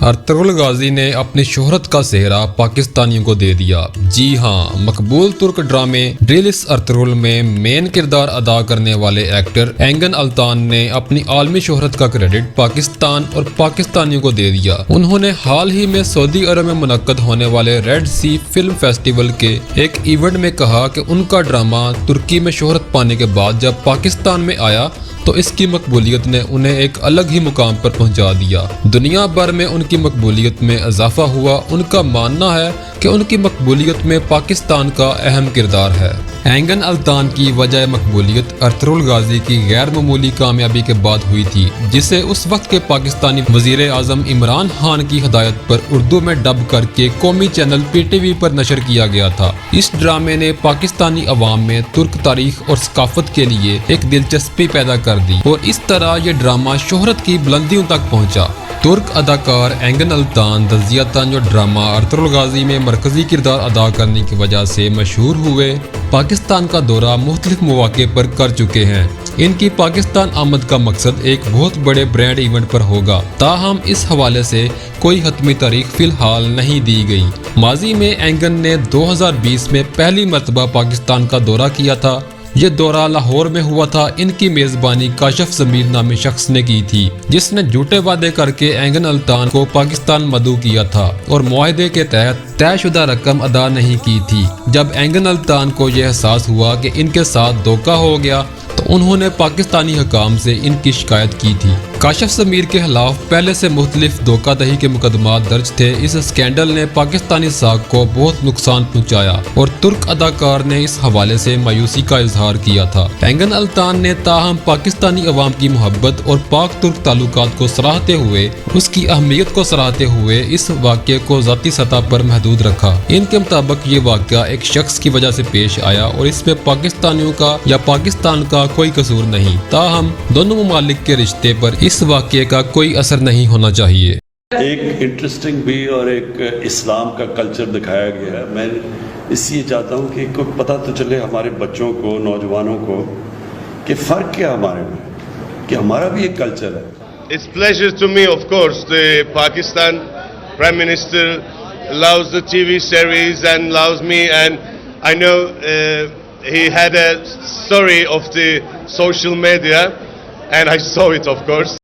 Ertugrul Ghazi نے اپنی شہرت کا سہرا پاکستانیوں کو دے دیا۔ جی ہاں، مقبول ترک ڈرامے ڈریلس ارطغرل میں مین کردار ادا کرنے والے ایکٹر اینگن التان نے اپنی عالمی شہرت کا کریڈٹ پاکستان اور پاکستانیوں کو دے دیا۔ انہوں نے حال ہی میں سعودی عرب میں منعقد ہونے والے ریڈ سی فلم فیسٹیول کے ایک ایونٹ میں کہا کہ ان کا ڈرامہ ترکی میں شہرت پانے کے بعد جب پاکستان میں آیا تو اس کی مقبولیت نے انہیں ایک الگ ہی مقام پر پہنچا دیا۔ دنیا بھر میں ان کی مقبولیت میں اضافہ ہوا۔ ان کا ماننا ہے کہ ان کی مقبولیت میں پاکستان کا اہم کردار ہے۔ اینگن التان کی وجہ مقبولیت ارطغرل غازی کی غیر معمولی کامیابی کے بعد ہوئی تھی، جسے اس وقت کے پاکستانی وزیر اعظم عمران خان کی ہدایت پر اردو میں ڈب کر کے قومی چینل پی ٹی وی پر نشر کیا گیا تھا۔ اس ڈرامے نے پاکستانی عوام میں ترک تاریخ اور ثقافت کے لیے ایک دلچسپی پیدا کر دی اور اس طرح یہ ڈرامہ شہرت کی بلندیوں تک پہنچا۔ ترک اداکار اینگن التان دزیاتان جو ڈرامہ ارطغرل غازی میں مرکزی کردار ادا کرنے کی وجہ سے مشہور ہوئے، پاکستان کا دورہ مختلف مواقع پر کر چکے ہیں۔ ان کی پاکستان آمد کا مقصد ایک بہت بڑے برانڈ ایونٹ پر ہوگا، تاہم اس حوالے سے کوئی حتمی تاریخ فی الحال نہیں دی گئی۔ ماضی میں اینگن نے 2020 میں پہلی مرتبہ پاکستان کا دورہ کیا تھا۔ یہ دورہ لاہور میں ہوا تھا۔ ان کی میزبانی کاشف ضمیر نامی شخص نے کی تھی، جس نے جھوٹے وعدے کر کے اینگن التان کو پاکستان مدعو کیا تھا اور معاہدے کے تحت طے شدہ رقم ادا نہیں کی تھی۔ جب اینگن التان کو یہ احساس ہوا کہ ان کے ساتھ دھوکہ ہو گیا تو انہوں نے پاکستانی حکام سے ان کی شکایت کی تھی۔ کاشف ضمیر کے خلاف پہلے سے مختلف دھوکہ دہی کے مقدمات درج تھے۔ اس اسکینڈل نے پاکستانی ساکھ کو بہت نقصان پہنچایا اور ترک اداکار نے اس حوالے سے مایوسی کا اظہار کیا تھا۔ اینگن التان نے تاہم پاکستانی عوام کی محبت اور پاک ترک تعلقات کو سراہتے ہوئے، اس کی اہمیت کو سراہتے ہوئے اس واقعے کو ذاتی سطح پر محدود رکھا۔ ان کے مطابق یہ واقعہ ایک شخص کی وجہ سے پیش آیا اور اس میں پاکستانیوں کا یا پاکستان کا کوئی قصور نہیں، تاہم دونوں ممالک کے رشتے پر اس واقعے کا کوئی اثر نہیں ہونا چاہیے۔ ایک انٹرسٹنگ بھی اور ایک اسلام کا کلچر دکھایا گیا ہے۔ میں اس لیے چاہتا ہوں کہ کوئی پتہ تو چلے ہمارے بچوں کو، نوجوانوں کو، کہ فرق کیا ہمارے میں، کہ ہمارا بھی ایک کلچر ہے۔ It's pleasure to me, of course, the Pakistan Prime Minister loves the TV series and loves me, and I know he had a story of the social media and I saw it, of course.